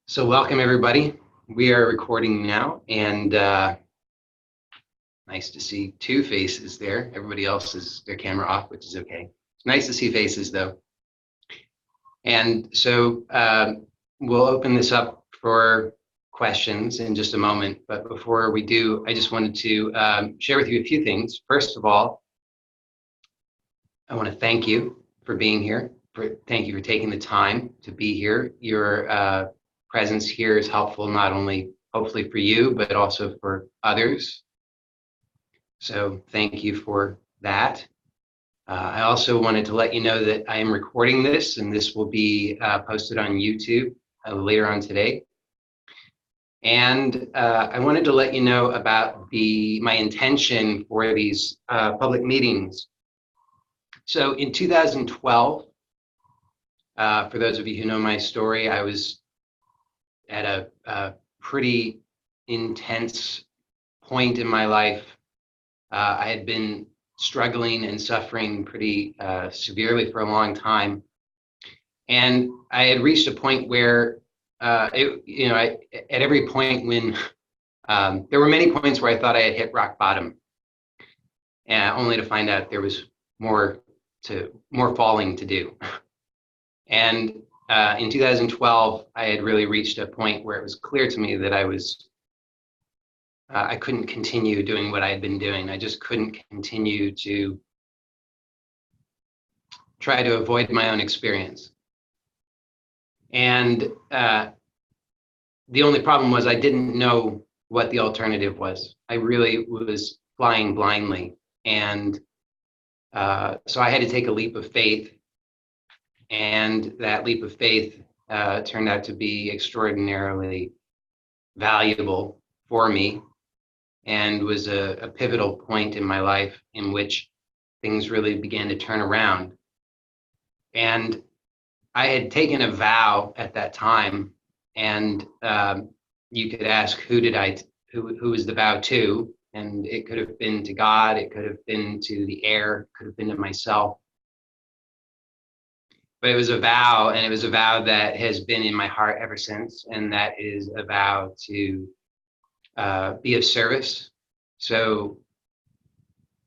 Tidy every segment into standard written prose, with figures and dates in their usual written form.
So welcome everybody. We are recording now, and nice to see two faces there. Everybody else is their camera off, which is okay. It's nice to see faces though. And so we'll open this up for questions in just a moment. But before we do, I just wanted to share with you a few things. First of all, I want to thank you for being here. Thank you for taking the time to be here. Your presence here is helpful not only hopefully for you, but also for others. So thank you for that. I also wanted to let you know that I am recording this, and this will be posted on YouTube later on today. And I wanted to let you know about my intention for these public meetings. So in 2012, for those of you who know my story, I was at a pretty intense point in my life. I had been struggling and suffering pretty severely for a long time, and I had reached a point where, at every point when there were many points where I thought I had hit rock bottom, only to find out there was more falling to do. And in 2012, I had really reached a point where it was clear to me that I couldn't continue doing what I had been doing. I just couldn't continue to try to avoid my own experience. And the only problem was I didn't know what the alternative was. I really was flying blindly. And so I had to take a leap of faith. And that leap of faith turned out to be extraordinarily valuable for me, and was a pivotal point in my life in which things really began to turn around. And I had taken a vow at that time, and you could ask who was the vow to, and it could have been to God, it could have been to the air, it could have been to myself. But it was a vow, and it was a vow that has been in my heart ever since, and that is a vow to be of service. So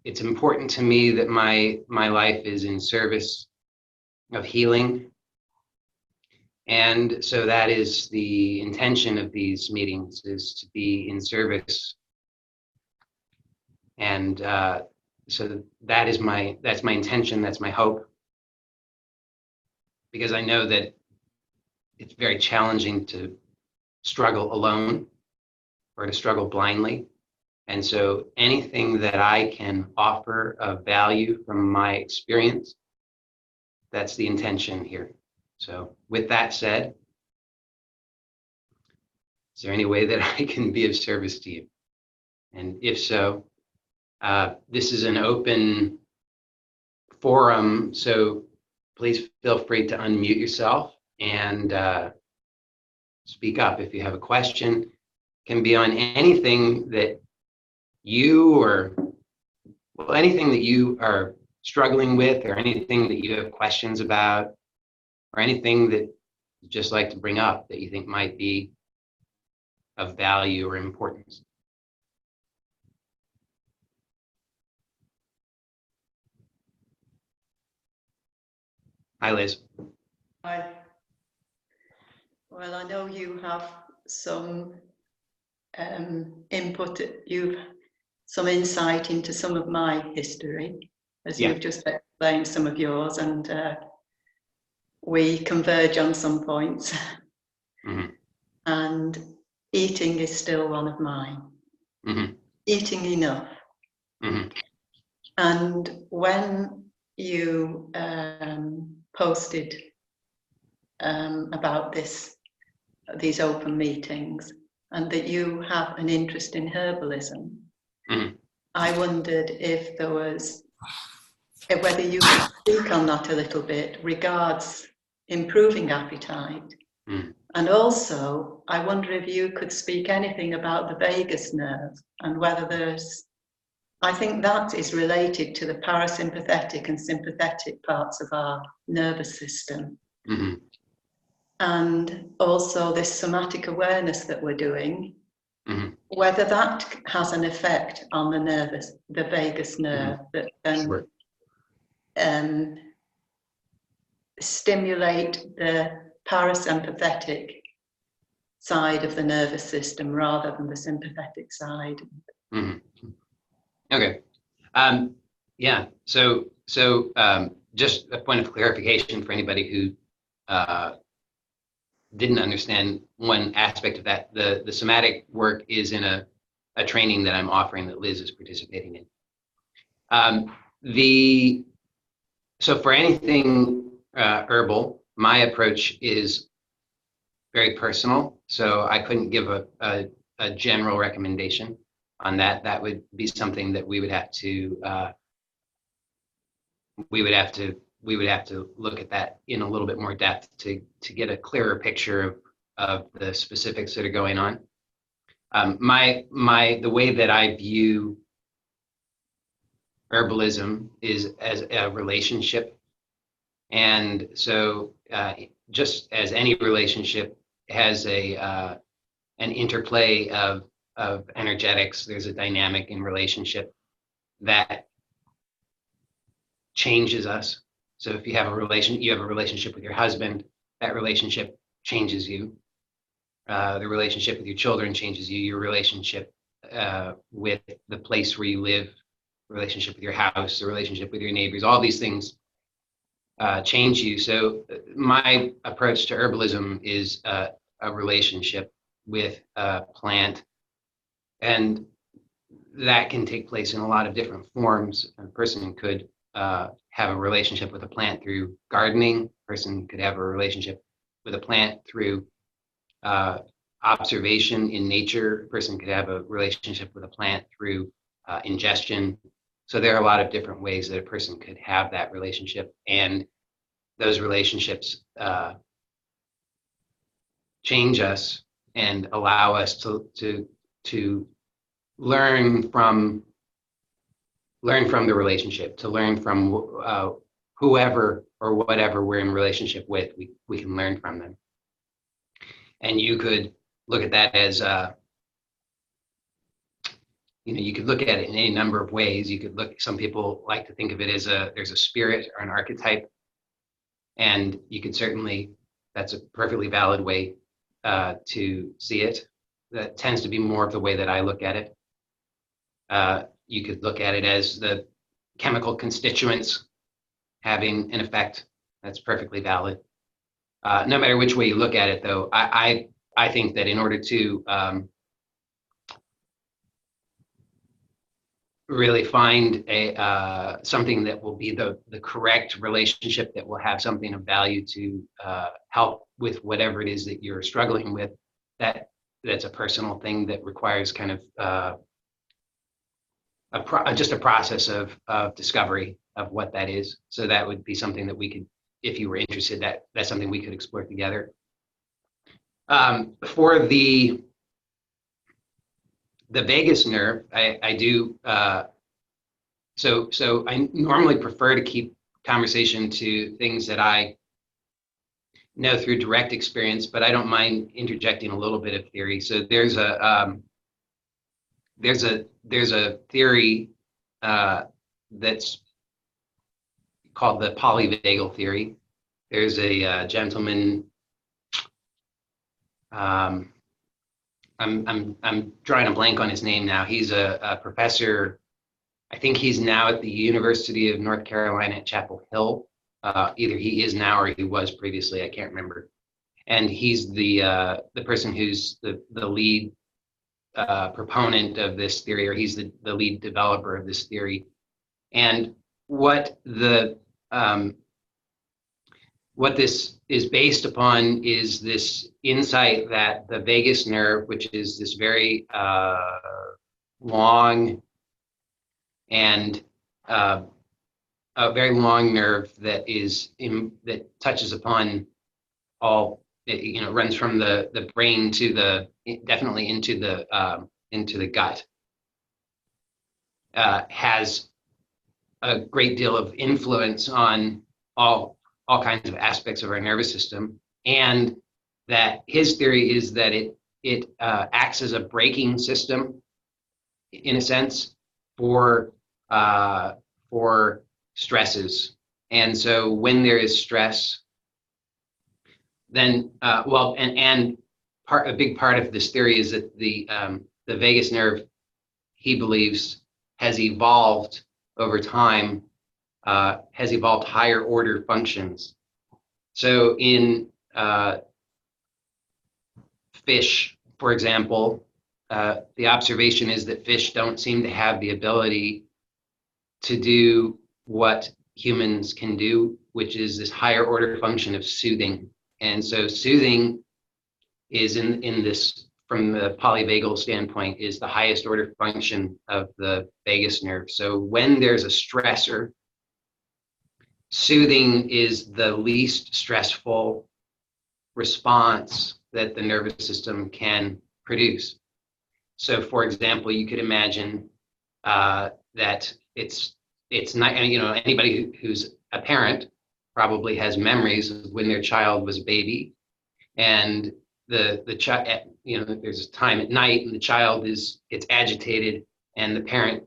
it's important to me that my life is in service of healing. And so that is the intention of these meetings, is to be in service. And so that's my intention, that's my hope. Because I know that it's very challenging to struggle alone or to struggle blindly. And so anything that I can offer of value from my experience, that's the intention here. So with that said, is there any way that I can be of service to you? And if so, this is an open forum, so please feel free to unmute yourself and speak up if you have a question. It can be on anything that anything that you are struggling with, or anything that you have questions about, or anything that you'd just like to bring up that you think might be of value or importance. Hi, Liz. Hi. Well, I know you have some input, some insight into some of my history, as you've just explained some of yours, and we converge on some points. Mm-hmm. And eating is still one of mine. Mm-hmm. Eating enough. Mm-hmm. And when you posted about these open meetings, and that you have an interest in herbalism, Mm-hmm. I wondered if there was, whether you could speak on that a little bit regards improving appetite. Mm-hmm. And also, I wonder if you could speak anything about the vagus nerve, and whether I think that is related to the parasympathetic and sympathetic parts of our nervous system. Mm-hmm. and also this somatic awareness that we're doing, whether that has an effect on the vagus nerve that can stimulate the parasympathetic side of the nervous system rather than the sympathetic side. Okay. Yeah. So just a point of clarification for anybody who didn't understand one aspect of that. The somatic work is in a training that I'm offering that Liz is participating in. So for anything herbal, my approach is very personal. So I couldn't give a general recommendation on that. That would be something that we would have to look at that in a little bit more depth to get a clearer picture of the specifics that are going on. The way that I view herbalism is as a relationship, and so just as any relationship has an interplay of energetics, there's a dynamic in relationship that changes us. So if you have a relationship with your husband, that relationship changes you. The relationship with your children changes you. Your relationship with the place where you live, relationship with your house, the relationship with your neighbors, all these things change you. So my approach to herbalism is a relationship with a plant, and that can take place in a lot of different forms. A person could have a relationship with a plant through gardening. A person could have a relationship with a plant through observation in nature. A person could have a relationship with a plant through ingestion. So there are a lot of different ways that a person could have that relationship, and those relationships change us and allow us to learn from the relationship, to learn from whoever or whatever we're in relationship with. We can learn from them, and you could look at that as you could look at it in any number of ways. You could some people like to think of it as there's a spirit or an archetype, and you could certainly, that's a perfectly valid way to see it. That tends to be more of the way that I look at it. You could look at it as the chemical constituents having an effect. That's perfectly valid. No matter which way you look at it, though, I think that in order to really find something that will be the correct relationship, that will have something of value to help with whatever it is that you're struggling with, that's a personal thing that requires kind of just a process of discovery of what that is. So that would be something that we could, if you were interested, that's something we could explore together. For the vagus nerve, I do, so I normally prefer to keep conversation to things that I know through direct experience, but I don't mind interjecting a little bit of theory. So there's a theory that's called the Polyvagal theory. There's a gentleman, I'm drawing a blank on his name now. He's a professor. I think he's now at the University of North Carolina at Chapel Hill. Either he is now or he was previously, I can't remember. And he's the person who's the lead proponent of this theory, or he's the lead developer of this theory. And what this is based upon is this insight that the vagus nerve, which is this very long and a very long nerve that touches upon all, runs from the brain to definitely into the gut, has a great deal of influence on all kinds of aspects of our nervous system, and that his theory is that it acts as a braking system, in a sense, for stresses. And so when there is stress, then a big part of this theory is that the vagus nerve, he believes, has evolved over time, has evolved higher order functions. So in fish, for example, the observation is that fish don't seem to have the ability to do what humans can do, which is this higher order function of soothing. And so soothing is in this, from the polyvagal standpoint, is the highest order function of the vagus nerve. So when there's a stressor, soothing is the least stressful response that the nervous system can produce. So, for example, you could imagine that it's not, anybody who's a parent probably has memories of when their child was a baby, and the child, there's a time at night and the child gets agitated, and the parent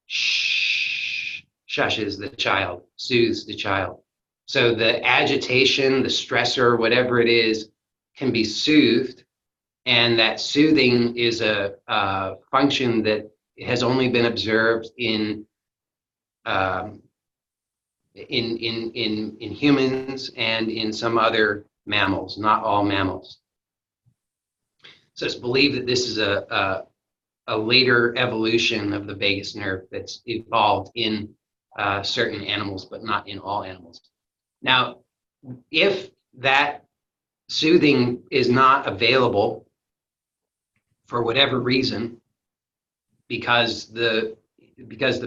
shushes the child, soothes the child. So the agitation, the stressor, whatever it is, can be soothed, and that soothing is a function that has only been observed in humans and in some other mammals, not all mammals. So it's believed that this is a later evolution of the vagus nerve that's evolved in certain animals, but not in all animals. Now, if that soothing is not available for whatever reason, because the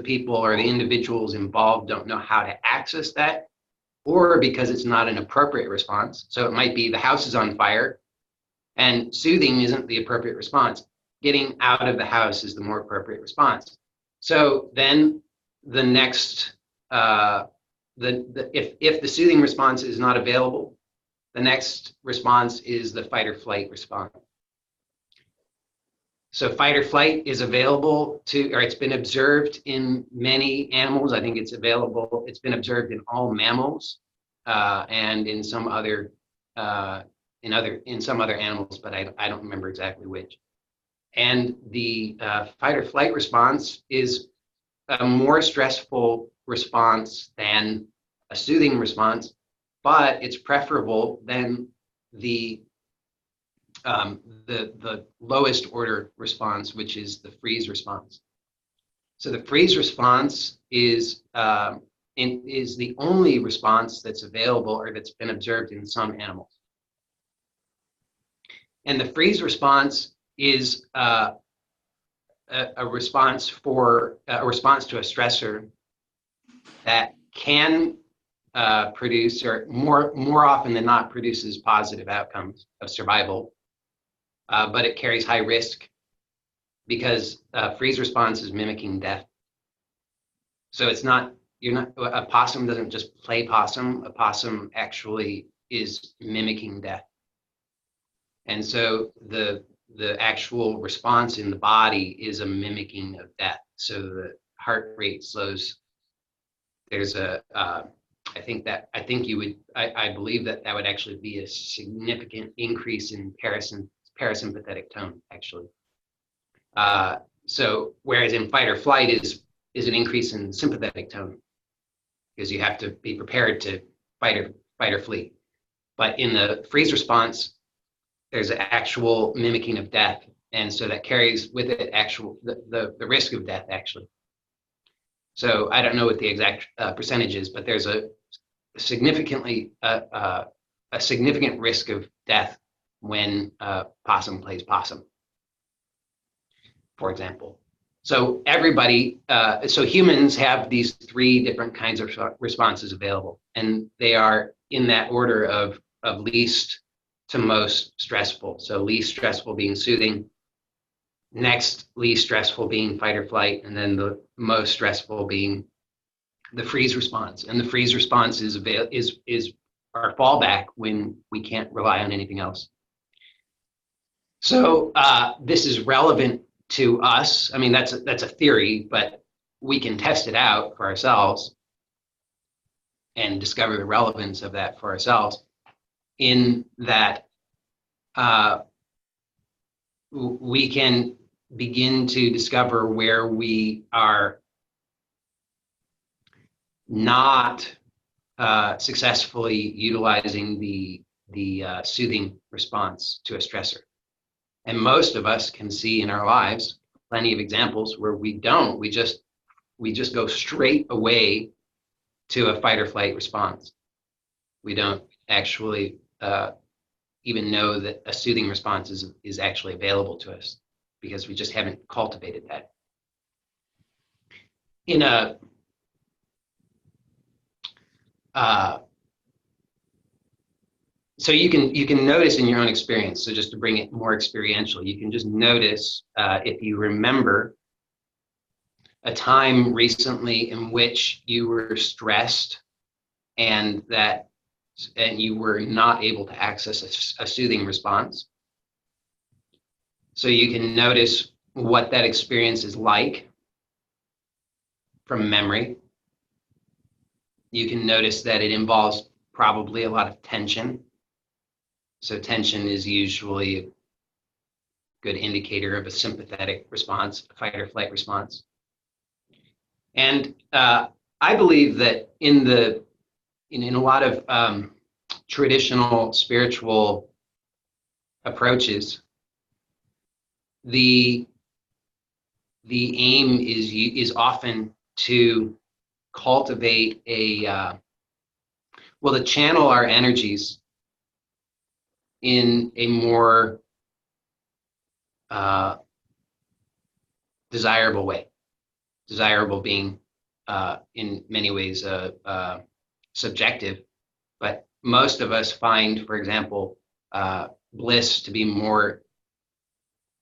people or the individuals involved don't know how to access that, or because it's not an appropriate response. So it might be the house is on fire and soothing isn't the appropriate response. Getting out of the house is the more appropriate response. So then the next, if the soothing response is not available, the next response is the fight or flight response. So fight or flight is available it's been observed in many animals. I think it's been observed in all mammals, and in some other animals, but I don't remember exactly which. And the fight or flight response is a more stressful response than a soothing response, but it's preferable than the lowest order response, which is the freeze response. So the freeze response is the only response that's available or that's been observed in some animals. And the freeze response is a response to a stressor that can produce, or more often than not, produces positive outcomes of survival. But it carries high risk because freeze response is mimicking death. So a possum doesn't just play possum. A possum actually is mimicking death. And so the actual response in the body is a mimicking of death. So the heart rate slows. There's I believe that would actually be a significant increase in parasympathetic tone, actually. So whereas in fight or flight is an increase in sympathetic tone, because you have to be prepared to fight or flee. But in the freeze response, there's an actual mimicking of death, and so that carries with it the risk of death, actually. So I don't know what the exact percentage is, but there's a significant risk of death when possum plays possum, for example. So so humans have these three different kinds of responses available, and they are in that order of least to most stressful. So least stressful being soothing, next least stressful being fight or flight, and then the most stressful being the freeze response. And the freeze response is our fallback when we can't rely on anything else. So this is relevant to us. I mean, that's a theory, but we can test it out for ourselves and discover the relevance of that for ourselves, in that we can begin to discover where we are not successfully utilizing the soothing response to a stressor. And most of us can see in our lives plenty of examples where we don't. We just go straight away to a fight or flight response. We don't actually even know that a soothing response is actually available to us, because we just haven't cultivated that. In a so you can notice in your own experience. So just to bring it more experiential, you can just notice if you remember a time recently in which you were stressed and you were not able to access a soothing response. So you can notice what that experience is like from memory. You can notice that it involves probably a lot of tension. So tension is usually a good indicator of a sympathetic response, a fight or flight response. And I believe that in a lot of traditional spiritual approaches, the aim is often to cultivate to channel our energies in a more desirable way. Desirable being in many ways subjective, but most of us find, for example, bliss to be more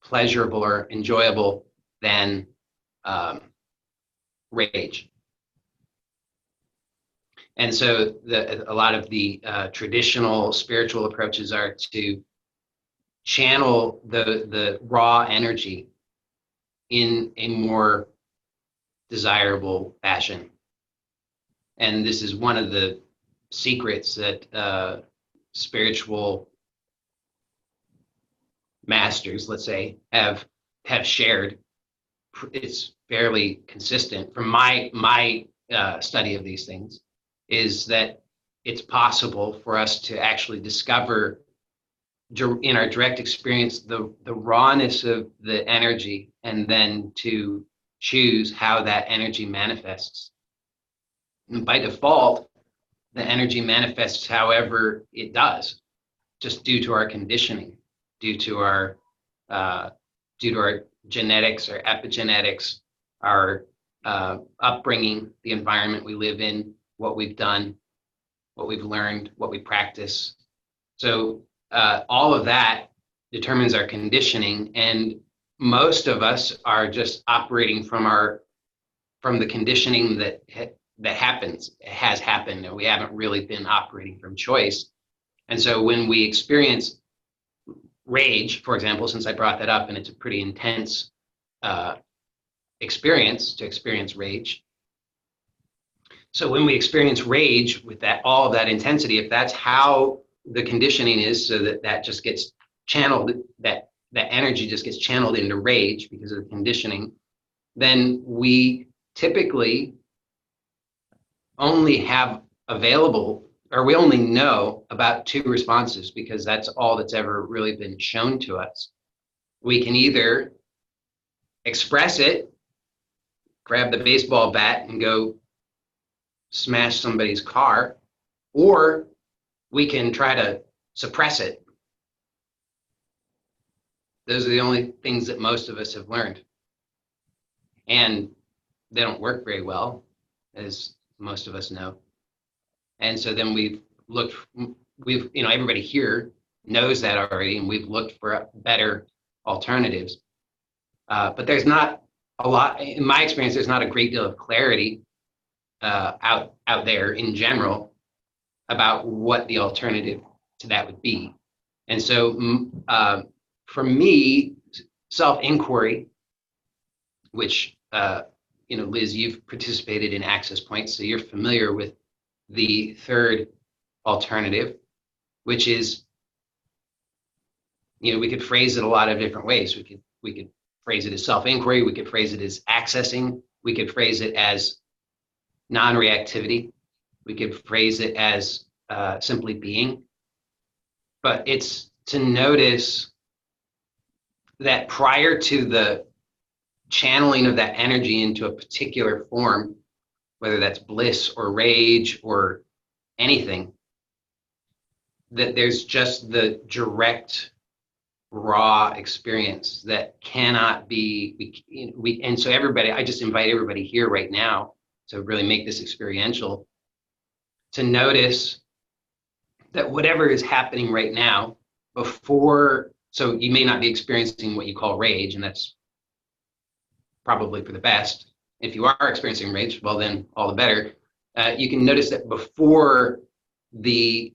pleasurable or enjoyable than rage. And so a lot of the traditional spiritual approaches are to channel the raw energy in a more desirable fashion. And this is one of the secrets that spiritual masters, let's say, have shared. It's fairly consistent from my study of these things, is that it's possible for us to actually discover in our direct experience the rawness of the energy, and then to choose how that energy manifests. And by default, the energy manifests however it does, just due to our conditioning, due to our genetics, our epigenetics, our upbringing, the environment we live in, what we've done, what we've learned, what we practice. So all of that determines our conditioning, and most of us are just operating from the conditioning that has happened, and we haven't really been operating from choice. And so when we experience rage, for example, since I brought that up, and it's a pretty intense experience to experience rage. So when we experience rage with all of that intensity, if that's how the conditioning is, so that just gets channeled, that energy just gets channeled into rage because of the conditioning, then we typically only have available, or we only know about two responses, because that's all that's ever really been shown to us. We can either express it, grab the baseball bat and go smash somebody's car, or we can try to suppress it. Those are the only things that most of us have learned. And they don't work very well, as most of us know. And so then everybody here knows that already, and we've looked for better alternatives. But there's not a lot, in my experience, there's not a great deal of clarity out there in general about what the alternative to that would be. And so for me, self-inquiry, which, Liz, you've participated in access points, so you're familiar with the third alternative, which is, we could phrase it a lot of different ways. We could phrase it as self-inquiry. We could phrase it as accessing. We could phrase it as non-reactivity. We could phrase it as simply being. But it's to notice that prior to the channeling of that energy into a particular form, whether that's bliss or rage or anything, that there's just the direct raw experience that cannot be, and so everybody, I just invite everybody here right now to really make this experiential, to notice that whatever is happening right now before, so you may not be experiencing what you call rage, and that's probably for the best. If you are experiencing rage, well then all the better. You can notice that before the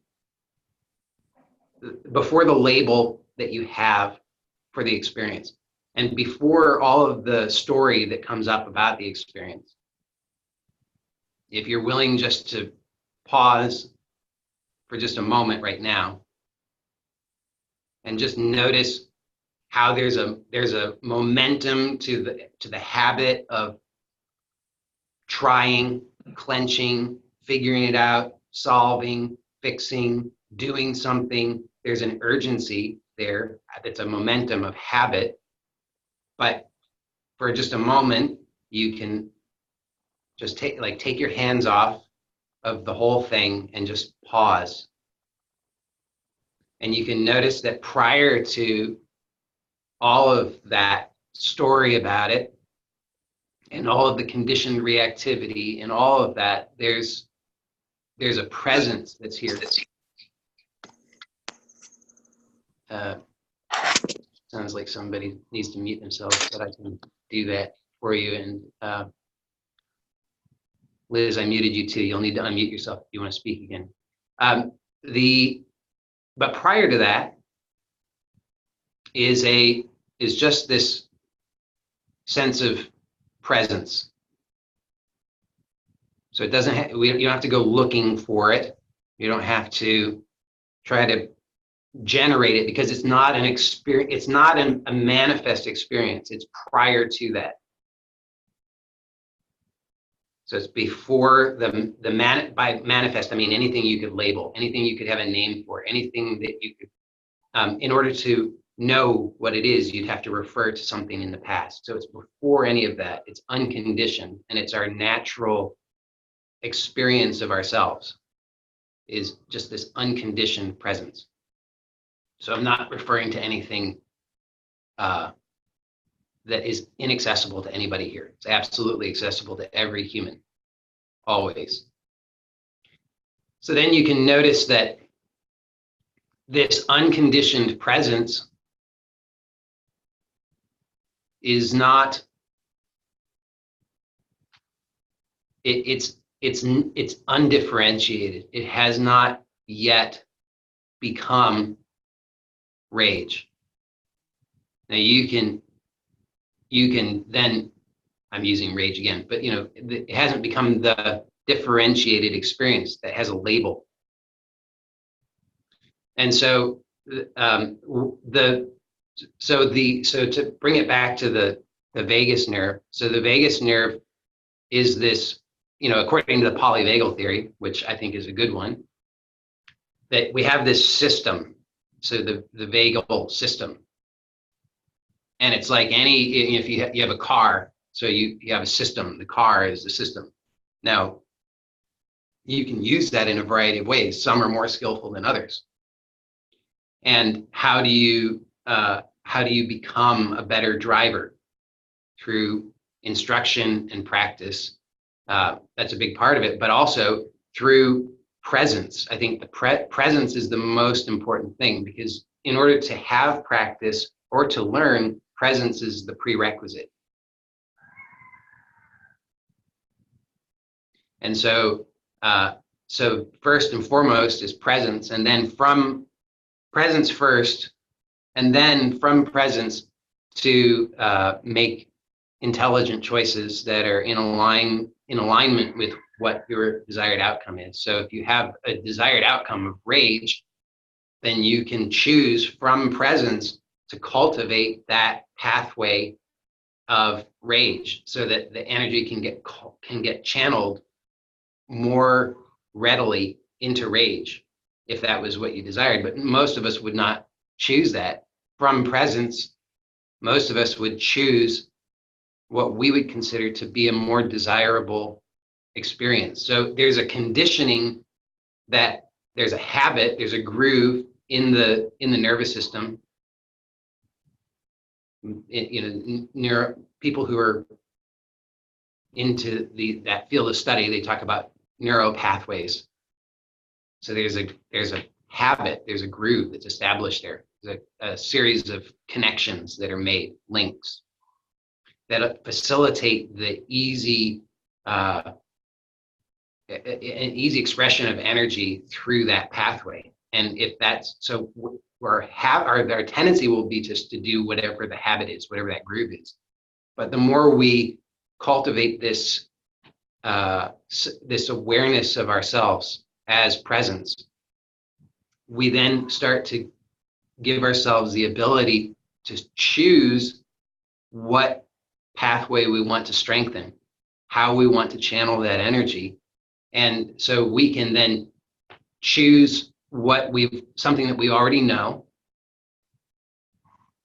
label that you have for the experience, and before all of the story that comes up about the experience, if you're willing just to pause for just a moment right now and just notice how there's a momentum to the habit of trying, clenching, figuring it out, solving, fixing, doing something. There's an urgency there. It's a momentum of habit. But for just a moment, you can just take your hands off of the whole thing and just pause. And you can notice that prior to all of that story about it and all of the conditioned reactivity and all of that, there's a presence that's here. Sounds like somebody needs to mute themselves, but I can do that for you. And Liz, I muted you too. You'll need to unmute yourself if you want to speak again. But prior to that is just this sense of presence. So it doesn't you don't have to go looking for it. You don't have to try to generate it, because it's not an experience. It's not a manifest experience. It's prior to that. So it's before by manifest, I mean anything you could label, anything you could have a name for, anything that you could, in order to know what it is, you'd have to refer to something in the past. So it's before any of that. It's unconditioned, and it's our natural experience of ourselves, is just this unconditioned presence. So I'm not referring to anything that is inaccessible to anybody here. It's absolutely accessible to every human, always. So then you can notice that this unconditioned presence is not, it's undifferentiated. It has not yet become rage. Now you can then, I'm using rage again, but it hasn't become the differentiated experience that has a label. And so to bring it back to the vagus nerve, so the vagus nerve is this, according to the polyvagal theory, which I think is a good one, that we have this system, so the vagal system. And it's like if you have a car, so you have a system, the car is the system. Now, you can use that in a variety of ways. Some are more skillful than others. And how do you become a better driver? Through instruction and practice. That's a big part of it, but also through presence. I think the presence is the most important thing, because in order to have practice or to learn, presence is the prerequisite. And so first and foremost is presence, and then from presence first, And then from presence to make intelligent choices that are in alignment with what your desired outcome is. So if you have a desired outcome of rage, then you can choose from presence to cultivate that pathway of rage so that the energy can get channeled more readily into rage if that was what you desired. But most of us would not choose that. From presence, most of us would choose what we would consider to be a more desirable experience. So there's a conditioning, that there's a habit, there's a groove in the nervous system. People who are into that field of study, they talk about neural pathways. So there's a habit, there's a groove that's established there. There's a series of connections that are made, links that facilitate the easy an easy expression of energy through that pathway. And if that's so, our tendency will be just to do whatever the habit is, whatever that groove is. But the more we cultivate this awareness of ourselves as presence, we then start to give ourselves the ability to choose what pathway we want to strengthen, how we want to channel that energy. And so we can then choose something that we already know,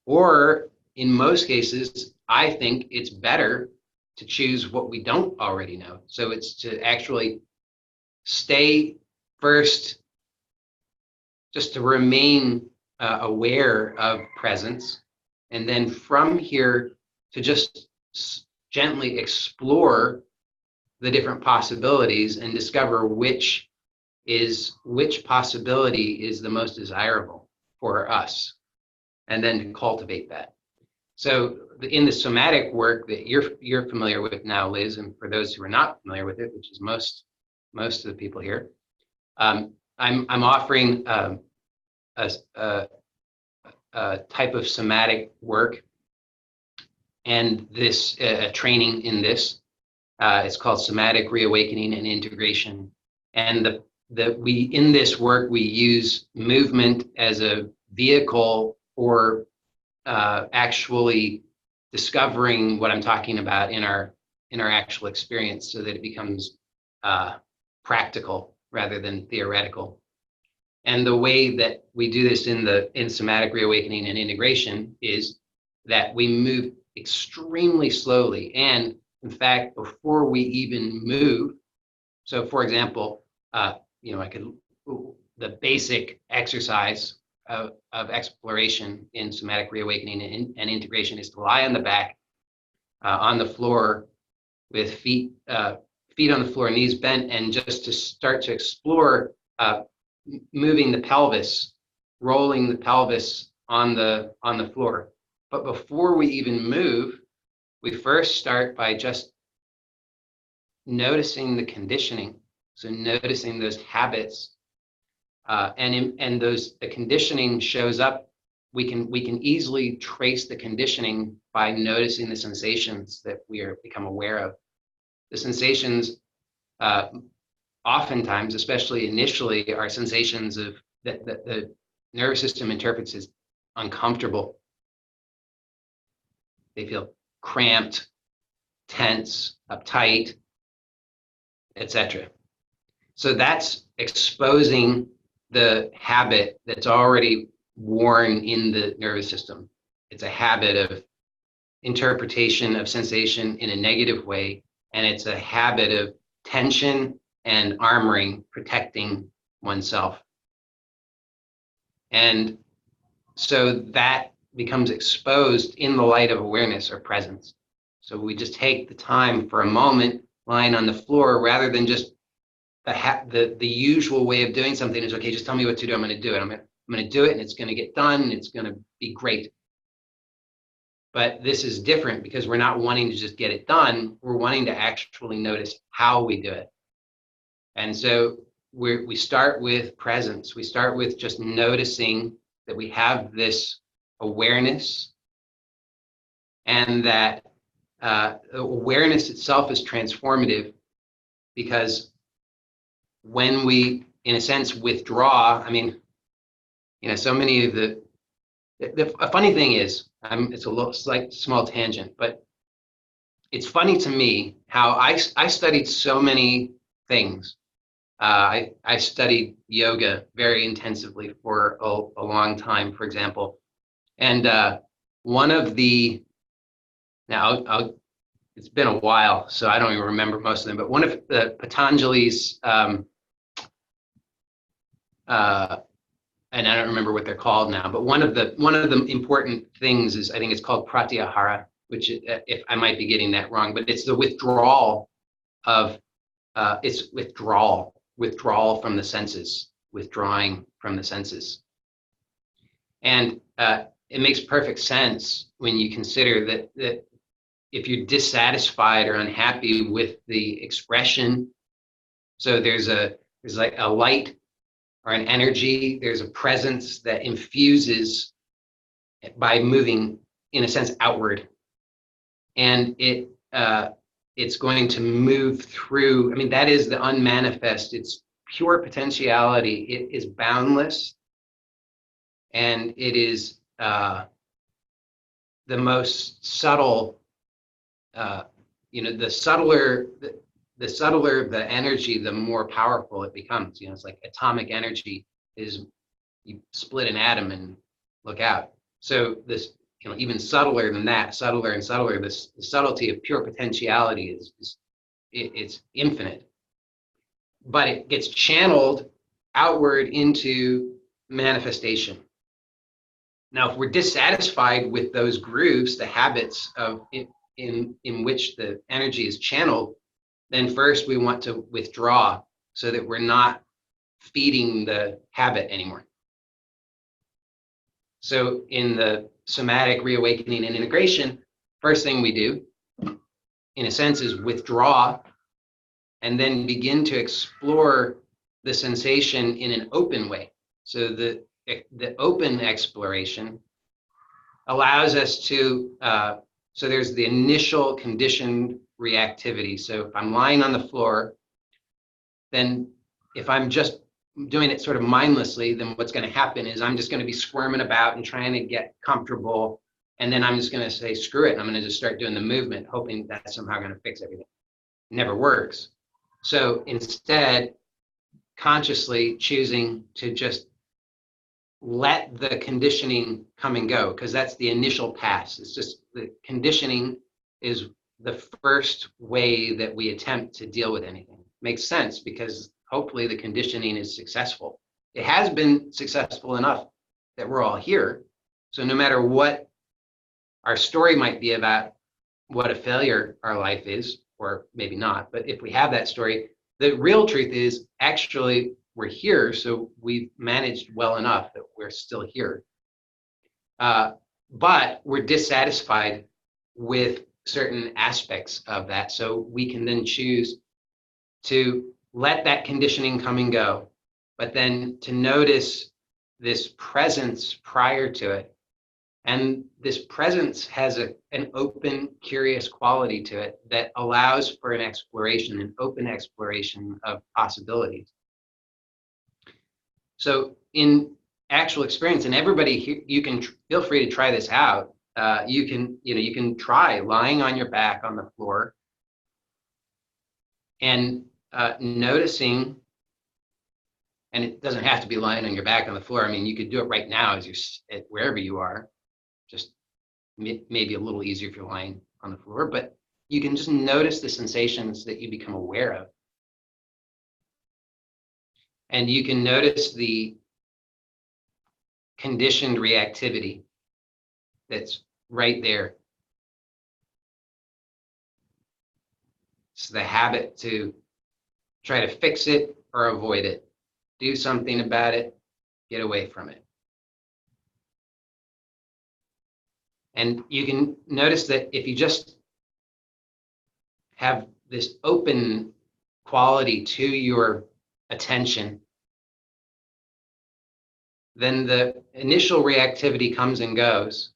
or in most cases, I think it's better to choose what we don't already know. So it's to actually stay first, just to remain aware of presence, and then from here to just gently explore the different possibilities and discover which possibility is the most desirable for us, and then to cultivate that. So in the somatic work that you're familiar with now, Liz, and for those who are not familiar with it, which is most of the people here, I'm offering a type of somatic work, and this training in this. It's called Somatic Reawakening and Integration. And in this work, we use movement as a vehicle for actually discovering what I'm talking about in our actual experience, so that it becomes practical rather than theoretical. And the way that we do this in Somatic Reawakening and Integration is that we move extremely slowly. And in fact, before we even move, so for example, the basic exercise of exploration in Somatic Reawakening and Integration is to lie on the back, on the floor, with feet on the floor, knees bent, and just to start to explore moving the pelvis, rolling the pelvis on the floor. But before we even move, we first start by just noticing the conditioning. So noticing those habits, and the conditioning shows up. We can easily trace the conditioning by noticing the sensations that we become aware of. The sensations, oftentimes, especially initially, are sensations of that the nervous system interprets as uncomfortable. They feel cramped, tense, uptight, etc. So that's exposing the habit that's already worn in the nervous system. It's a habit of interpretation of sensation in a negative way, and it's a habit of tension and armoring, protecting oneself. And so that becomes exposed in the light of awareness or presence. So we just take the time for a moment lying on the floor, rather than just the usual way of doing something is, okay, just tell me what to do, I'm going to do it. I'm going to do it, and it's going to get done, and it's going to be great. But this is different, because we're not wanting to just get it done. We're wanting to actually notice how we do it. And so we start with presence. We start with just noticing that we have this awareness, and that awareness itself is transformative, because when we, in a sense, withdraw, I mean, so many of a funny thing is, it's a little slight small tangent, but it's funny to me how I studied so many things. I studied yoga very intensively for a long time, for example. And one of the, now it's been a while, so I don't even remember most of them, but one of the Patanjali's, and I don't remember what they're called now, but one of the important things is, I think it's called pratyahara, which, if I might be getting that wrong, but it's the withdrawal of, it's withdrawal from the senses, withdrawing from the senses. And it makes perfect sense when you consider that if you're dissatisfied or unhappy with the expression, so there's like a light or an energy, there's a presence that infuses by moving, in a sense, outward. And it's going to move through, I mean, that is the unmanifest, it's pure potentiality, it is boundless, and it is the most subtle, the subtler the energy, the more powerful it becomes. It's like atomic energy is, you split an atom and look out. So this, even subtler than that, subtler and subtler, the subtlety of pure potentiality it's infinite. But it gets channeled outward into manifestation. Now, if we're dissatisfied with those grooves, the habits of in which the energy is channeled, then first we want to withdraw so that we're not feeding the habit anymore. So in the somatic reawakening and integration, first thing we do, in a sense, is withdraw and then begin to explore the sensation in an open way. So the open exploration allows us to, so there's the initial conditioned reactivity. So if I'm lying on the floor, then if I'm just doing it sort of mindlessly, then what's going to happen is I'm just going to be squirming about and trying to get comfortable. And then I'm just going to say, screw it. And I'm going to just start doing the movement, hoping that's somehow going to fix everything. It never works. So instead, consciously choosing to just let the conditioning come and go, because that's the initial pass. It's just the conditioning is the first way that we attempt to deal with anything. Makes sense, because hopefully the conditioning is successful. It has been successful enough that we're all here. So no matter what our story might be about what a failure our life is, or maybe not, but if we have that story, the real truth is actually we're here, so we've managed well enough that we're still here. But we're dissatisfied with certain aspects of that, so we can then choose to let that conditioning come and go, but then to notice this presence prior to it. And this presence has an open, curious quality to it that allows for an exploration, an open exploration of possibilities. So in actual experience, and everybody here, you can feel free to try this out. You can try lying on your back on the floor and noticing, and it doesn't have to be lying on your back on the floor. I mean, you could do it right now as you're wherever you are. Just maybe a little easier if you're lying on the floor, but you can just notice the sensations that you become aware of. And you can notice the conditioned reactivity that's right there. It's the habit to try to fix it or avoid it, do something about it, get away from it. And you can notice that if you just have this open quality to your attention, then the initial reactivity comes and goes.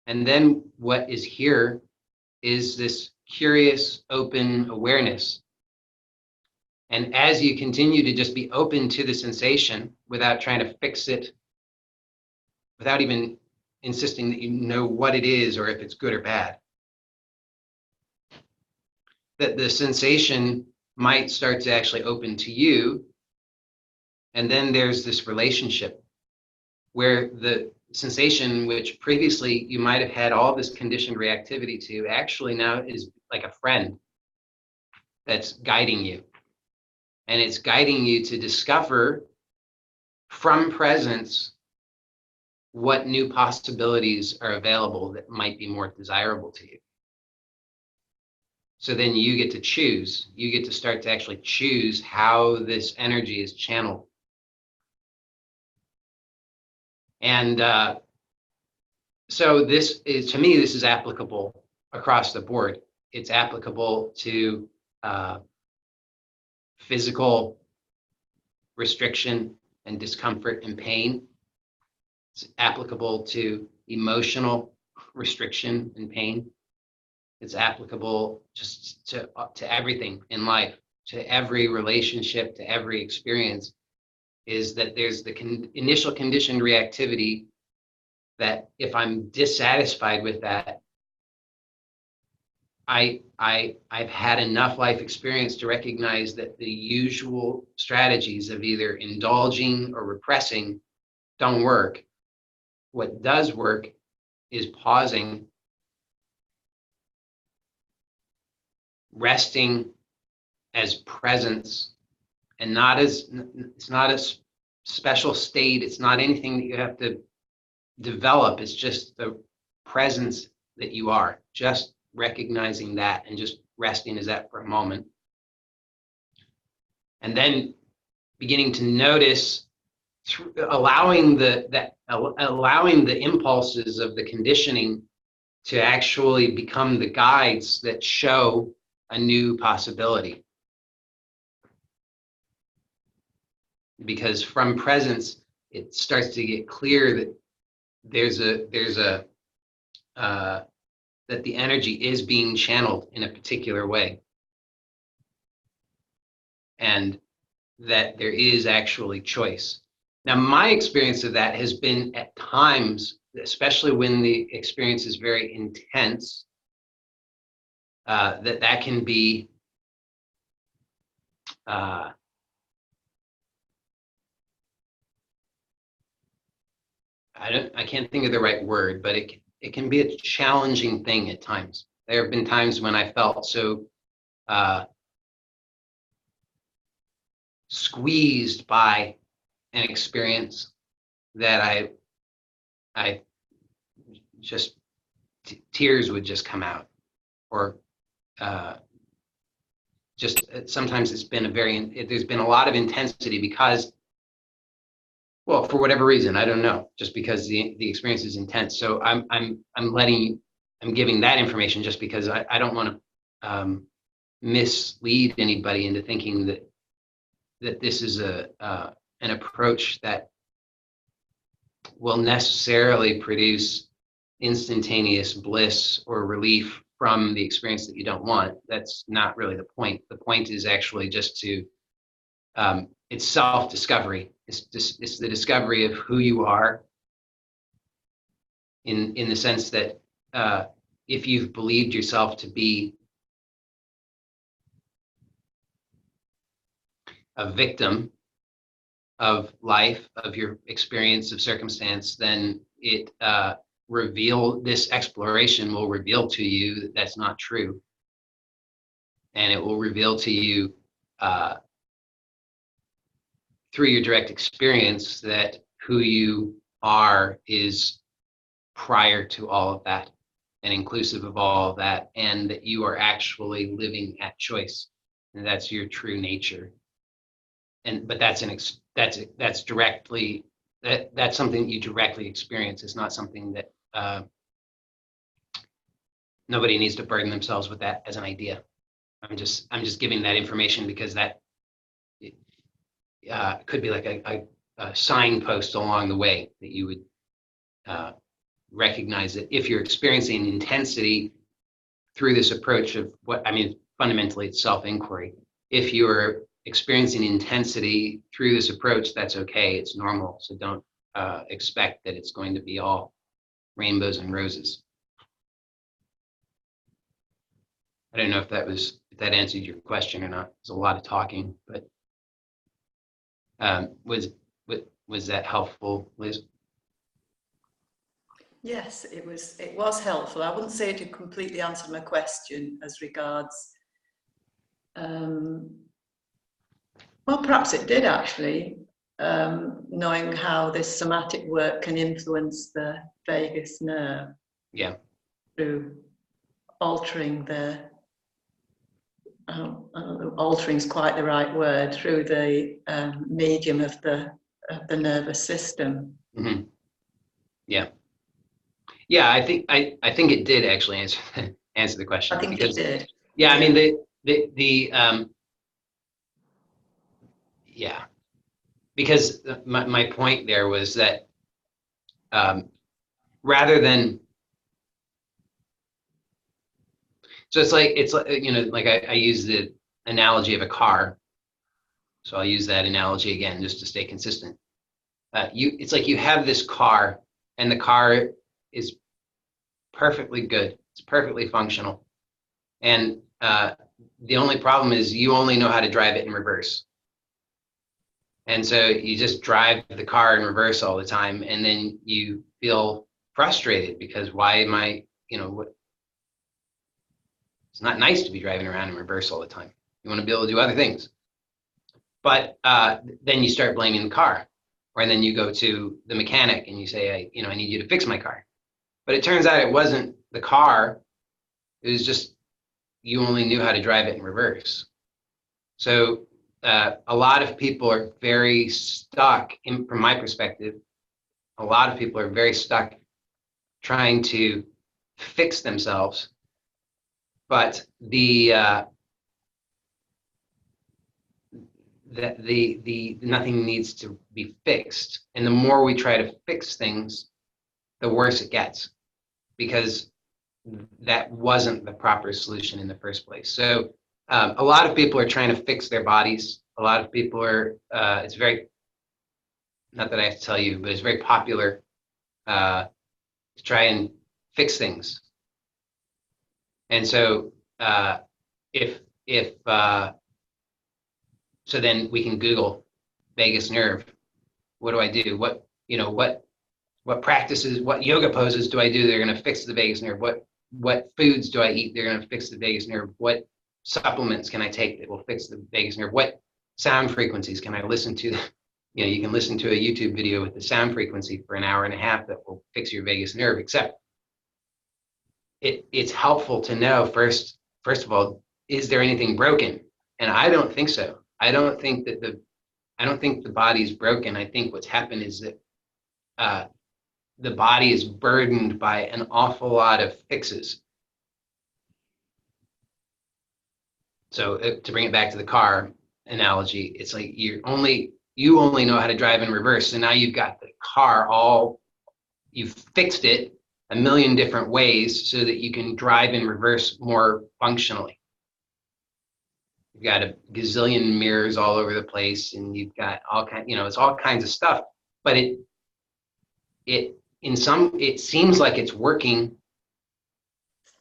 And then what is here is this curious, open awareness. And as you continue to just be open to the sensation without trying to fix it, without even insisting that you know what it is or if it's good or bad, that the sensation might start to actually open to you. And then there's this relationship where the sensation, which previously you might have had all this conditioned reactivity to, actually now is like a friend that's guiding you. And it's guiding you to discover from presence what new possibilities are available that might be more desirable to you. So then you get to choose. You get to start to actually choose how this energy is channeled. And so this is, to me, this is applicable across the board. It's applicable to physical restriction and discomfort and pain. It's applicable to emotional restriction and pain. It's applicable just to everything in life, to every relationship, to every experience, is that there's the initial conditioned reactivity that if I'm dissatisfied with that, I've had enough life experience to recognize that the usual strategies of either indulging or repressing don't work. What does work is pausing, resting as presence, and not as, it's not a special state. It's not anything that you have to develop. It's just the presence that you are, just recognizing that and just resting as that for a moment. And then beginning to notice, allowing the impulses of the conditioning to actually become the guides that show a new possibility. Because from presence, it starts to get clear that that the energy is being channeled in a particular way, and that there is actually choice. Now, my experience of that has been at times, especially when the experience is very intense, that can be I can't think of the right word, but it can be a challenging thing at times. There have been times when I felt so squeezed by an experience that I just tears would just come out, or just sometimes it's been there's been a lot of intensity because, well, for whatever reason, I don't know, just because the experience is intense. So I'm giving that information just because I don't want to mislead anybody into thinking that this is an approach that will necessarily produce instantaneous bliss or relief from the experience that you don't want. That's not really the point. The point is actually just to it's self-discovery. It's the discovery of who you are, in the sense that if you've believed yourself to be a victim of life, of your experience, of circumstance, then this exploration will reveal to you that that's not true. And it will reveal to you through your direct experience that who you are is prior to all of that and inclusive of all of that, and that you are actually living at choice, and that's your true nature. But that's directly that's something that you directly experience. It's not something that nobody needs to burden themselves with that as an idea. I'm just giving that information because that could be like signpost along the way that you would recognize that if you're experiencing intensity through this approach of fundamentally it's self-inquiry. If you're experiencing intensity through this approach, that's okay, it's normal. So don't expect that it's going to be all rainbows and roses. I don't know if that answered your question or not. There's a lot of talking, but was that helpful, Liz? Yes, it was helpful. I wouldn't say it completely answered my question as regards, well, perhaps it did actually, knowing how this somatic work can influence the vagus nerve. Yeah. Through altering the, I don't know, altering is quite the right word, through the medium of the nervous system. Mm-hmm. Yeah. Yeah, I think it did actually answer the question. I think it did. Yeah, I mean yeah, because my point there was that rather than, so it's like like I use the analogy of a car, so I'll use that analogy again just to stay consistent. It's like you have this car, and the car is perfectly good, it's perfectly functional, and the only problem is you only know how to drive it in reverse. And so you just drive the car in reverse all the time, and then you feel frustrated because why am I, it's not nice to be driving around in reverse all the time. You want to be able to do other things. But then you start blaming the car, or then you go to the mechanic and you say, I need you to fix my car. But it turns out it wasn't the car, it was just you only knew how to drive it in reverse. So a lot of people are very stuck, from my perspective, a lot of people are very stuck trying to fix themselves, but nothing needs to be fixed. And the more we try to fix things, the worse it gets, because that wasn't the proper solution in the first place. So a lot of people are trying to fix their bodies. A lot of people are, it's very, not that I have to tell you, but it's very popular to try and fix things. And so so then we can Google vagus nerve. What do I do? What practices, what yoga poses do I do? They're going to fix the vagus nerve. What foods do I eat? They're going to fix the vagus nerve. What supplements can I take that will fix the vagus nerve? What sound frequencies can I listen to? You can listen to a YouTube video with the sound frequency for an hour and a half that will fix your vagus nerve, except it's helpful to know first of all, is there anything broken? And I don't think so. I don't think the body's broken. I think what's happened is that the body is burdened by an awful lot of fixes. So to bring it back to the car analogy, it's like you only know how to drive in reverse. So now you've got the car you've fixed it a million different ways so that you can drive in reverse more functionally. You've got a gazillion mirrors all over the place, and you've got it's all kinds of stuff, but it seems like it's working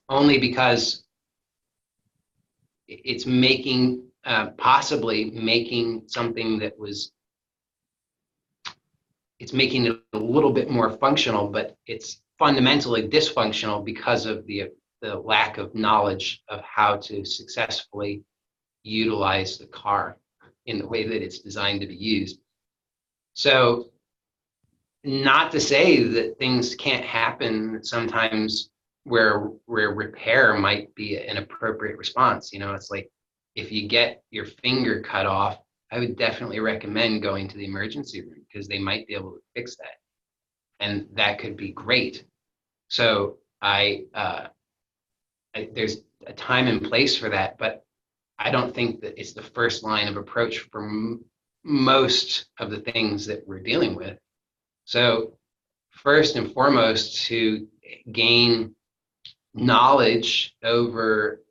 only because it's possibly making something that it's making it a little bit more functional, but it's fundamentally dysfunctional because of the lack of knowledge of how to successfully utilize the car in the way that it's designed to be used. So, not to say that things can't happen sometimes where repair might be an appropriate response. It's like if you get your finger cut off, I would definitely recommend going to the emergency room because they might be able to fix that. And that could be great. So there's a time and place for that, but I don't think that it's the first line of approach for most of the things that we're dealing with. So first and foremost, to gain knowledge over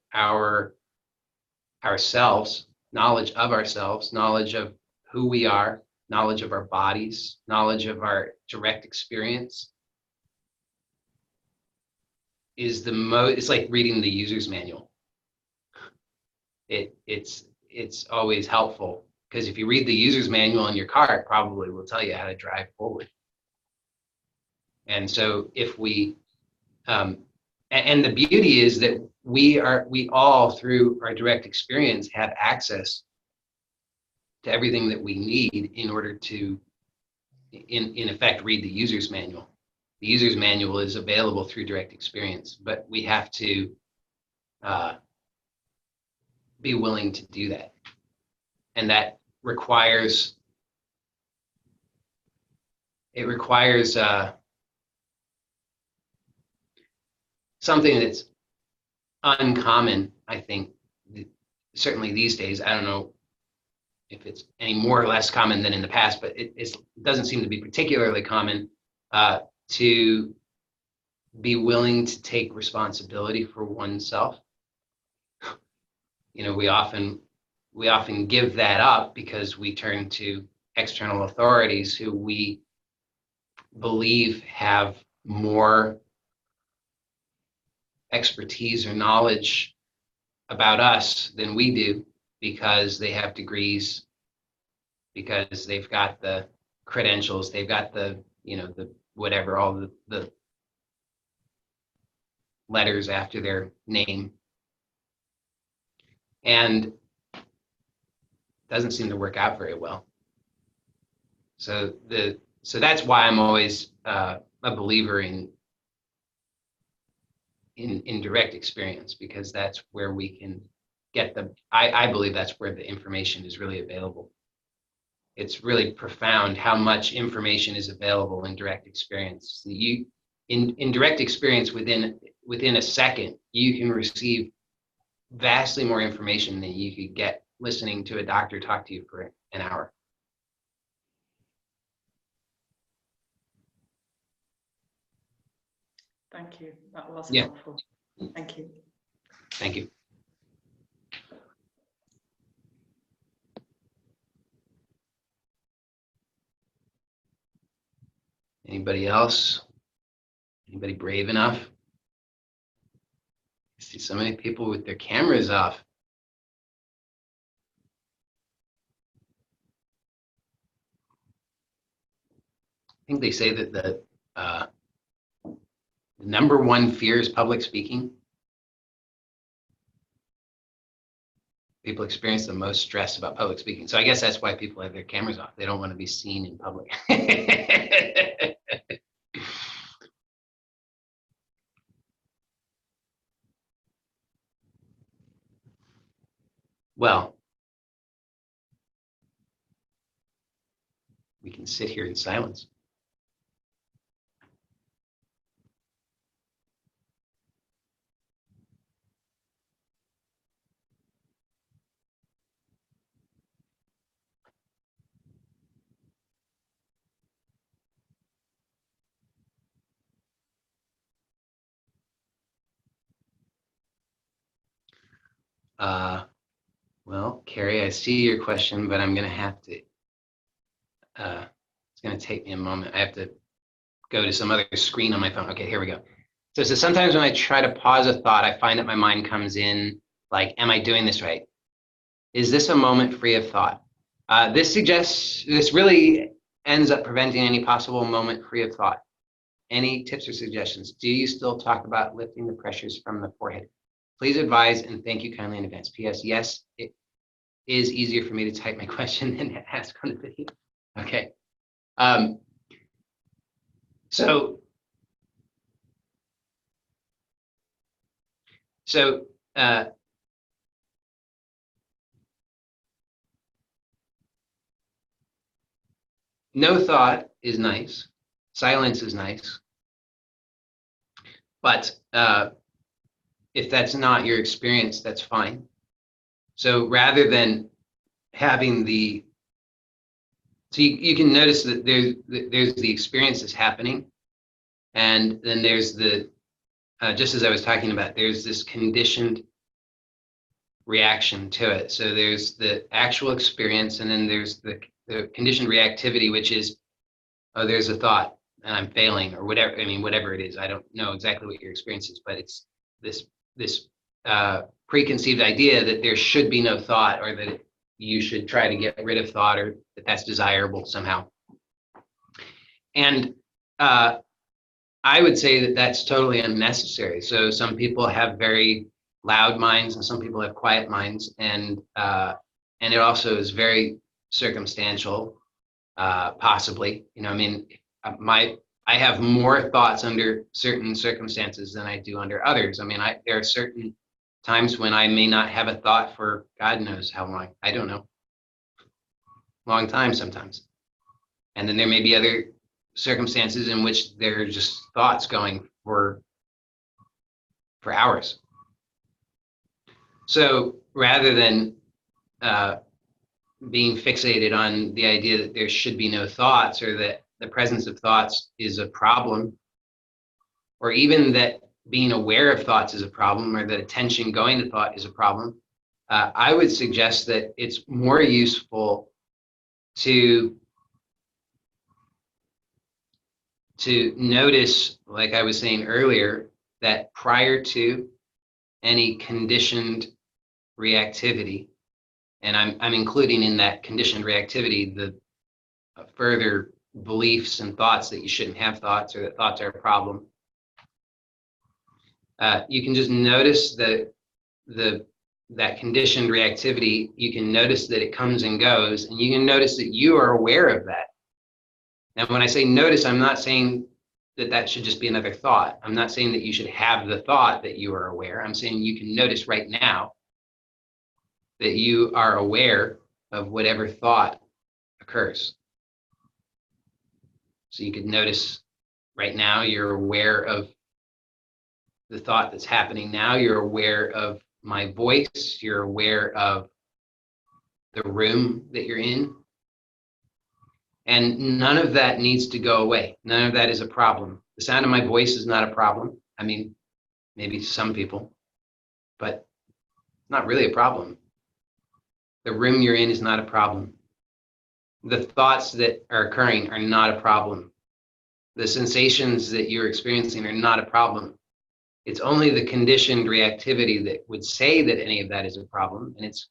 ourselves, knowledge of ourselves, knowledge of who we are, knowledge of our bodies, knowledge of our direct experience is the most, it's like reading the user's manual. It's always helpful, because if you read the user's manual in your car, it probably will tell you how to drive forward. And so if we, and the beauty is that we all, through our direct experience, have access to everything that we need in order to, in effect, read the user's manual. The user's manual is available through direct experience, but we have to be willing to do that. And that requires, something that's uncommon, I think, certainly these days. I don't know if it's any more or less common than in the past, but it doesn't seem to be particularly common to be willing to take responsibility for oneself. You know, we often give that up because we turn to external authorities who we believe have more expertise or knowledge about us than we do, because they have degrees, because they've got the credentials, they've got the, you know, the whatever, all the letters after their name. And doesn't seem to work out very well. So that's why I'm always a believer in direct experience, because that's where we can get I believe that's where the information is really available. It's really profound how much information is available in direct experience. In direct experience, within a second, you can receive vastly more information than you could get listening to a doctor talk to you for an hour. Thank you. That was helpful. Thank you. Thank you. Anybody else? Anybody brave enough? I see so many people with their cameras off. I think they say that the number one fear is public speaking. People experience the most stress about public speaking. So I guess that's why people have their cameras off. They don't want to be seen in public. Well, we can sit here in silence. Well, Carrie, I see your question, but I'm going to have to, it's going to take me a moment. I have to go to some other screen on my phone. Okay, here we go. So sometimes when I try to pause a thought, I find that my mind comes in like, am I doing this right? Is this a moment free of thought? This really ends up preventing any possible moment free of thought. Any tips or suggestions? Do you still talk about lifting the pressures from the forehead? Please advise, and thank you kindly in advance. P.S. Yes, it is easier for me to type my question than to ask on the video. Okay. So no thought is nice. Silence is nice. But if that's not your experience, that's fine. So rather than having the So you can notice that there's the experience that's happening, and then there's the, just as I was talking about, there's this conditioned reaction to it. So there's the actual experience, and then there's the conditioned reactivity, which is, oh, there's a thought, and I'm failing, or whatever. I mean, whatever it is, I don't know exactly what your experience is, but it's this preconceived idea that there should be no thought, or that you should try to get rid of thought, or that that's desirable somehow. And I would say that that's totally unnecessary. So some people have very loud minds, and some people have quiet minds, and it also is very circumstantial, possibly. You know, I mean, I have more thoughts under certain circumstances than I do under others. I mean, there are certain times when I may not have a thought for God knows how long. I don't know. Long time sometimes. And then there may be other circumstances in which there are just thoughts going for hours. So rather than being fixated on the idea that there should be no thoughts, or that the presence of thoughts is a problem, or even that being aware of thoughts is a problem, or that attention going to thought is a problem, I would suggest that it's more useful to notice, like I was saying earlier, that prior to any conditioned reactivity, and I'm including in that conditioned reactivity the further beliefs and thoughts that you shouldn't have thoughts, or that thoughts are a problem. You can just notice that conditioned reactivity. You can notice that it comes and goes, and you can notice that you are aware of that. Now, when I say notice, I'm not saying that that should just be another thought. I'm not saying that you should have the thought that you are aware. I'm saying you can notice right now that you are aware of whatever thought occurs. So you could notice right now you're aware of the thought that's happening now. You're aware of my voice. You're aware of the room that you're in. And none of that needs to go away. None of that is a problem. The sound of my voice is not a problem. I mean, maybe to some people, but not really a problem. The room you're in is not a problem. The thoughts that are occurring are not a problem. The sensations that you're experiencing are not a problem. It's only the conditioned reactivity that would say that any of that is a problem. And it's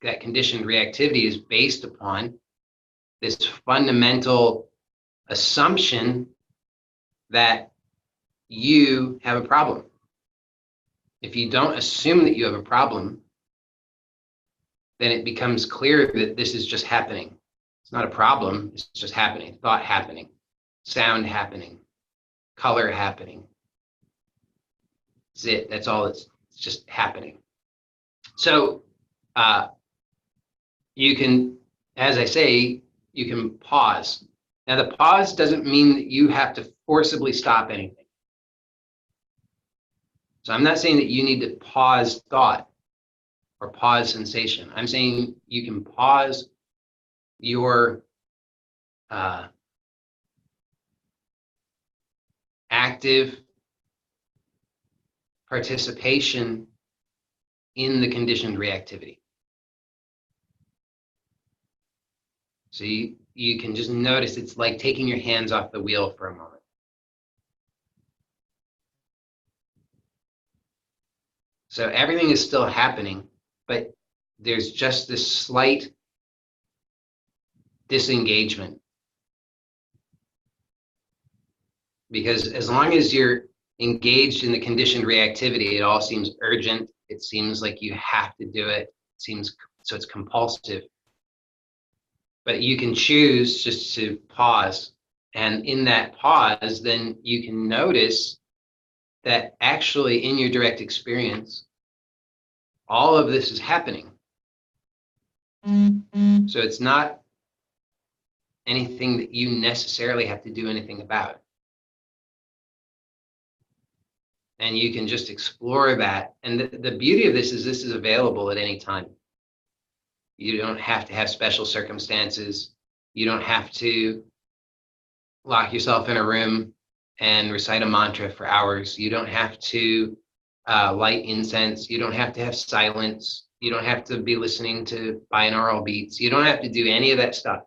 that conditioned reactivity is based upon this fundamental assumption that you have a problem. If you don't assume that you have a problem, then it becomes clear that this is just happening. It's not a problem, it's just happening. Thought happening, sound happening, color happening. That's it, that's all, it's just happening. So you can, as I say, you can pause. Now, the pause doesn't mean that you have to forcibly stop anything. So I'm not saying that you need to pause thought or pause sensation. I'm saying you can pause your active participation in the conditioned reactivity. So you can just notice it's like taking your hands off the wheel for a moment. So everything is still happening, but there's just this slight disengagement. Because as long as you're engaged in the conditioned reactivity, it all seems urgent. It seems like you have to do it. So it's compulsive. But you can choose just to pause. And in that pause, then you can notice that actually in your direct experience, all of this is happening. So it's not anything that you necessarily have to do anything about. And you can just explore that. And the beauty of this is available at any time. You don't have to have special circumstances. You don't have to lock yourself in a room and recite a mantra for hours. You don't have to light incense. You don't have to have silence. You don't have to be listening to binaural beats. You don't have to do any of that stuff.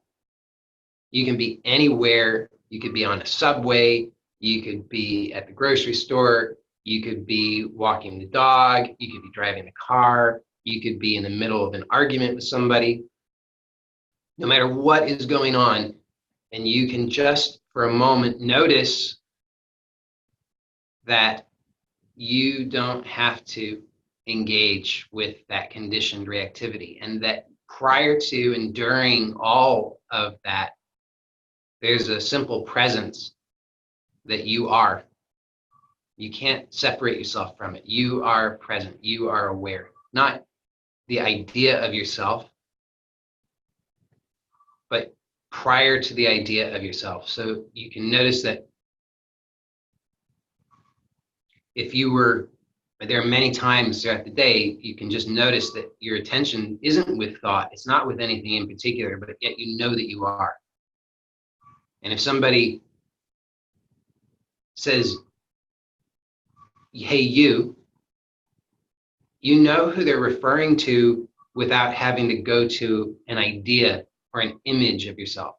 You can be anywhere. You could be on a subway. You could be at the grocery store. You could be walking the dog. You could be driving the car. You could be in the middle of an argument with somebody. No matter what is going on, and you can just for a moment notice that you don't have to engage with that conditioned reactivity, and that prior to and during all of that, there's a simple presence that you are. You can't separate yourself from it. You are present. You are aware. Not the idea of yourself, but prior to the idea of yourself. So you can notice that if you were, there are many times throughout the day, you can just notice that your attention isn't with thought. It's not with anything in particular, but yet you know that you are. And if somebody says, hey, you know who they're referring to without having to go to an idea or an image of yourself.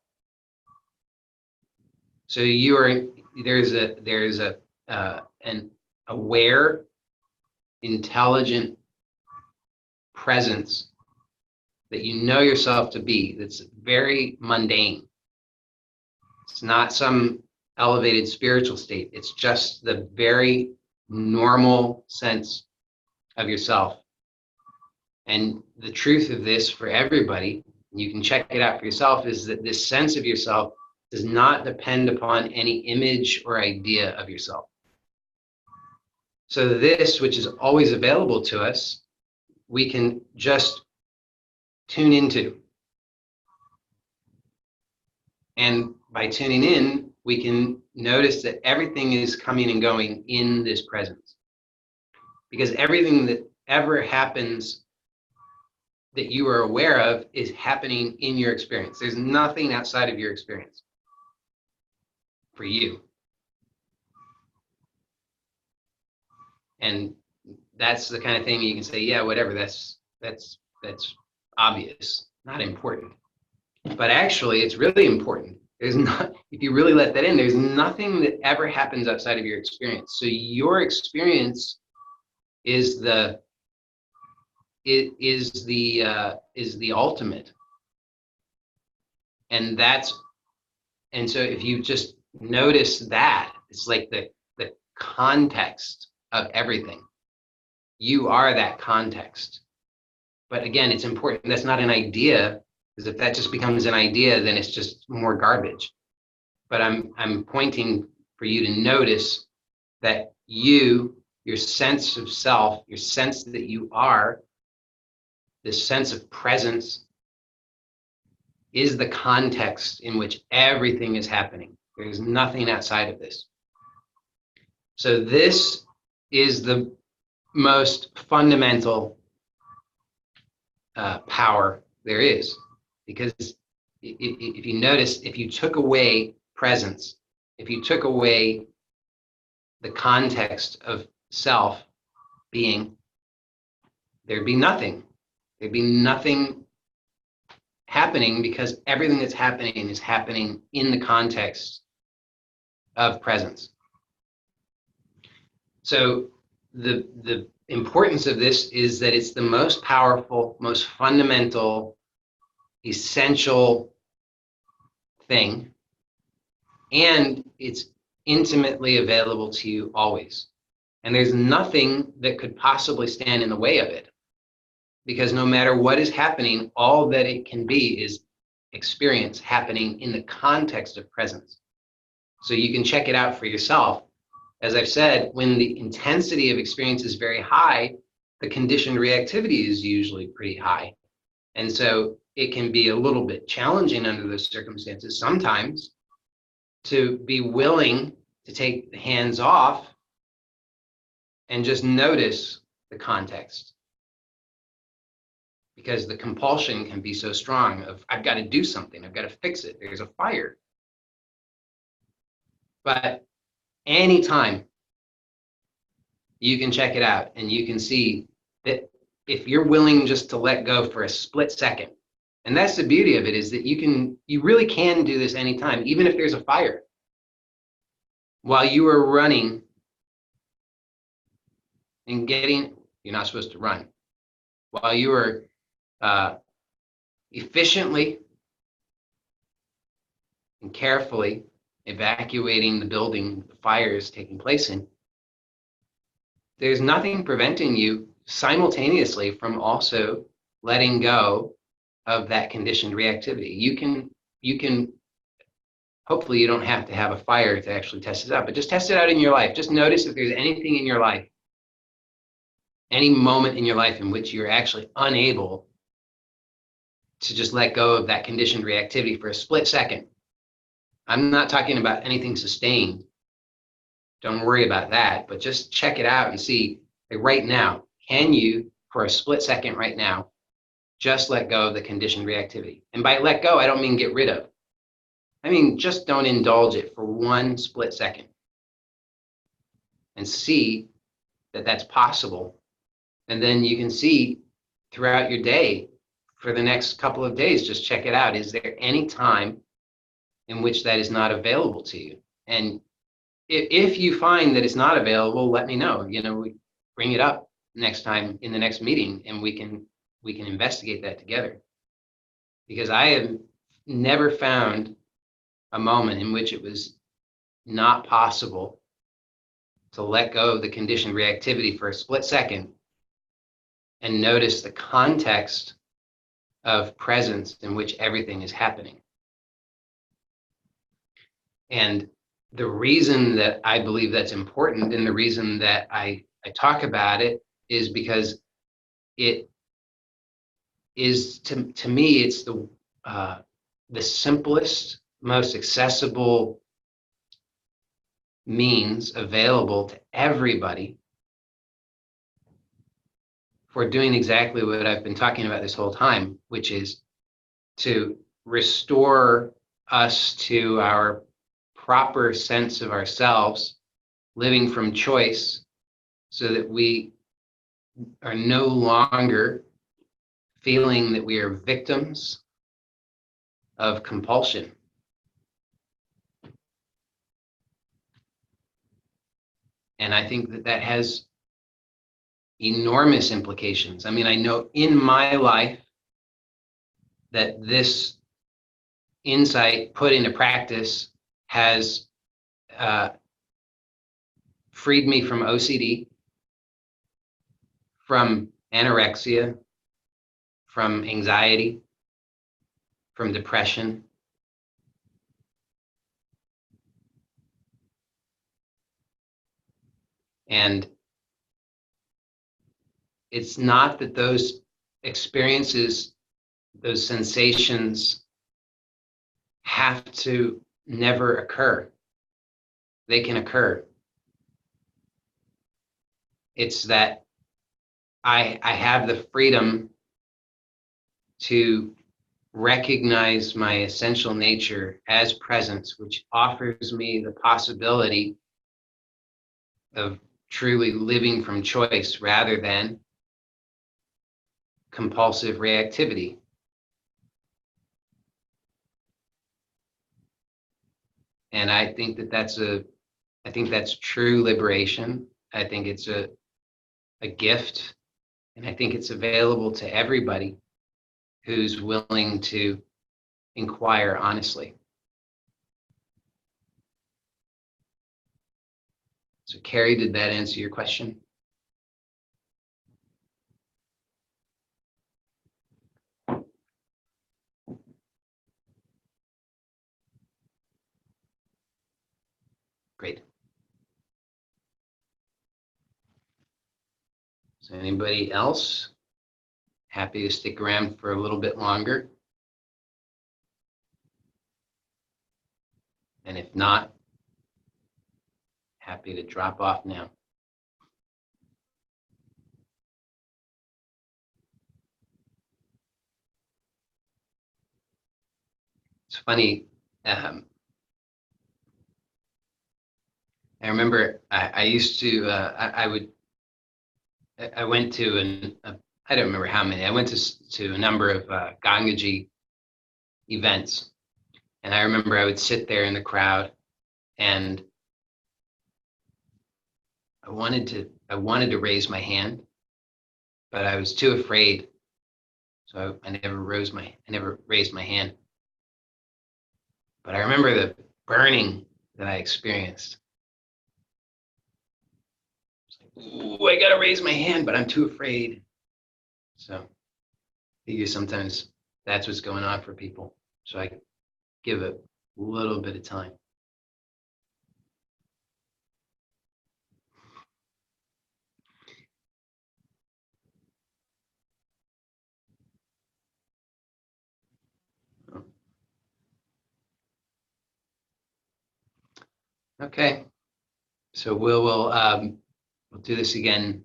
So there's an aware, intelligent presence that you know yourself to be, that's very mundane. It's not some elevated spiritual state. It's just the very normal sense of yourself. And the truth of this for everybody, and you can check it out for yourself, is that this sense of yourself does not depend upon any image or idea of yourself. So this, which is always available to us, we can just tune into. And by tuning in, we can notice that everything is coming and going in this presence. Because everything that ever happens that you are aware of is happening in your experience. There's nothing outside of your experience for you. And that's the kind of thing you can say, yeah, whatever, that's obvious, not important. But actually, it's really important. There's not, if you really let that in, there's nothing that ever happens outside of your experience. So your experience is the ultimate. And so if you just notice that, it's like the context of everything. You are that context. But again, it's important. That's not an idea, because if that just becomes an idea, then it's just more garbage. But I'm pointing for you to notice that your sense of self, your sense that you are, this sense of presence, is the context in which everything is happening. There's nothing outside of this. So this is the most fundamental power there is. Because if you notice, if you took away presence, if you took away the context of self being, there'd be nothing. There'd be nothing happening, because everything that's happening is happening in the context of presence. So the importance of this is that it's the most powerful, most fundamental, essential thing, and it's intimately available to you always. And there's nothing that could possibly stand in the way of it, because no matter what is happening, all that it can be is experience happening in the context of presence. So you can check it out for yourself. As I've said, when the intensity of experience is very high, the conditioned reactivity is usually pretty high. And so it can be a little bit challenging under those circumstances sometimes to be willing to take the hands off and just notice the context. because the compulsion can be so strong of, I've got to do something, I've got to fix it, there's a fire. But anytime you can check it out and you can see that if you're willing just to let go for a split second, and that's the beauty of it, is that you really can do this anytime, even if there's a fire. While you are running and you're not supposed to run. While you are efficiently and carefully evacuating the building the fire is taking place in, there's nothing preventing you simultaneously from also letting go of that conditioned reactivity. You can hopefully you don't have to have a fire to actually test it out, but just test it out in your life. Just notice if there's anything in your life, any moment in your life in which you're actually unable to just let go of that conditioned reactivity for a split second. I'm not talking about anything sustained. Don't worry about that, but just check it out and see, like right now, can you, for a split second right now, just let go of the conditioned reactivity? And by let go, I don't mean get rid of. I mean, just don't indulge it for one split second and see that that's possible. And then you can see throughout your day, for the next couple of days, just check it out. Is there any time in which that is not available to you? And if you find that it's not available, let me know. We bring it up next time in the next meeting, and we can investigate that together. Because I have never found a moment in which it was not possible to let go of the conditioned reactivity for a split second and notice the context of presence in which everything is happening. And the reason that I believe that's important, and the reason that I talk about it, is because it is, to me, it's the simplest, most accessible means available to everybody for doing exactly what I've been talking about this whole time, which is to restore us to our proper sense of ourselves, living from choice, so that we are no longer feeling that we are victims of compulsion. And I think that has enormous implications. I mean, I know in my life that this insight put into practice has freed me from OCD, from anorexia, from anxiety, from depression. And it's not that those experiences, those sensations have to never occur. They can occur. It's that I have the freedom to recognize my essential nature as presence, which offers me the possibility of truly living from choice rather than compulsive reactivity. And I think that that's true liberation. I think it's a gift, and I think it's available to everybody who's willing to inquire honestly. So Carrie, did that answer your question? Great. So anybody else happy to stick around for a little bit longer? And if not, happy to drop off now. It's funny. I remember I used to, I went to I don't remember how many. I went to a number of Gangaji events, and I remember I would sit there in the crowd, and I wanted to raise my hand, but I was too afraid, so I never raised my hand. But I remember the burning that I experienced. Ooh, I gotta raise my hand, but I'm too afraid. So I figure sometimes that's what's going on for people. So I give it a little bit of time. Okay, so we'll do this again.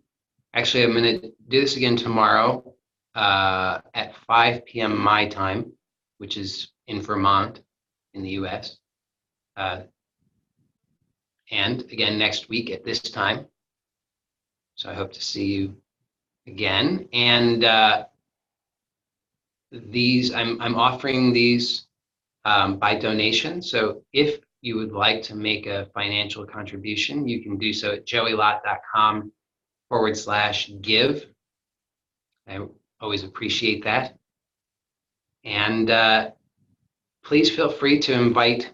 Actually, I'm going to do this again tomorrow at 5 p.m. my time, which is in Vermont in the US. And again next week at this time. So I hope to see you again. And I'm offering these by donation. So if you would like to make a financial contribution, you can do so at joeylott.com/give. I always appreciate that. And please feel free to invite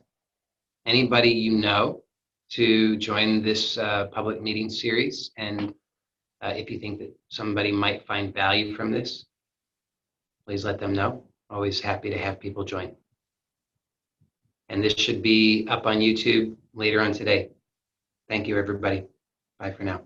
anybody you know to join this public meeting series. And if you think that somebody might find value from this, please let them know. Always happy to have people join. And this should be up on YouTube later on today. Thank you, everybody. Bye for now.